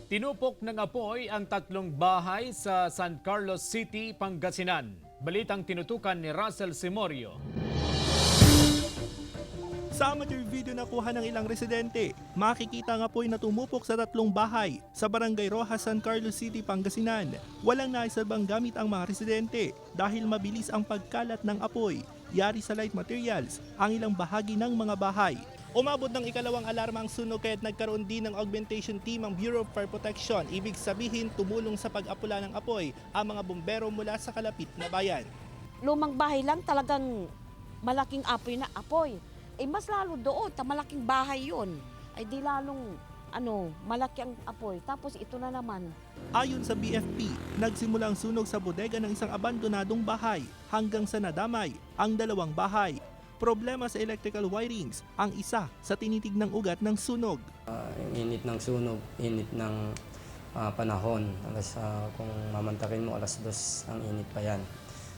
Tinupok ng apoy ang 3 bahay sa San Carlos City, Pangasinan. Balitang tinutukan ni Russell Simorio. Sa amateur video na kuha ng ilang residente, makikita ang apoy na tumupok sa 3 bahay sa Barangay Rojas, San Carlos City, Pangasinan. Walang naisabang gamit ang mga residente dahil mabilis ang pagkalat ng apoy. Yari sa light materials ang ilang bahagi ng mga bahay. Umabot ng ikalawang alarma ang sunog kaya't nagkaroon din ng augmentation team ang Bureau of Fire Protection. Ibig sabihin tumulong sa pag-apula ng apoy ang mga bumbero mula sa kalapit na bayan. Lumang bahay lang talagang malaking apoy na apoy. Mas lalo doon, malaking bahay yun. Ay di lalong malaki ang apoy. Tapos ito na naman. Ayon sa BFP, nagsimula ang sunog sa bodega ng isang abandonadong bahay hanggang sa nadamay ang 2 bahay. Problema sa electrical wirings ang isa sa tinitignang ugat ng sunog. Init ng sunog, init ng panahon. Kung mamantakin mo, 2:00 ang init pa yan.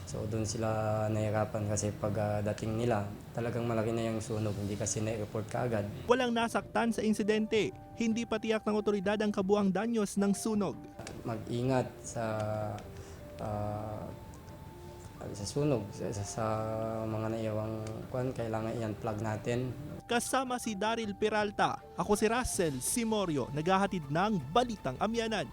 So doon sila nahirapan kasi pag dating nila, talagang malaki na yung sunog, hindi kasi na-report kaagad. Walang nasaktan sa insidente, hindi pa tiyak ng otoridad ang kabuang danyos ng sunog. Mag-ingat sa sunog, sa mga naiwang kailangan i-unplug natin. Kasama si Daryl Peralta, ako si Russell Simorio, naghahatid ng Balitang Amyanan.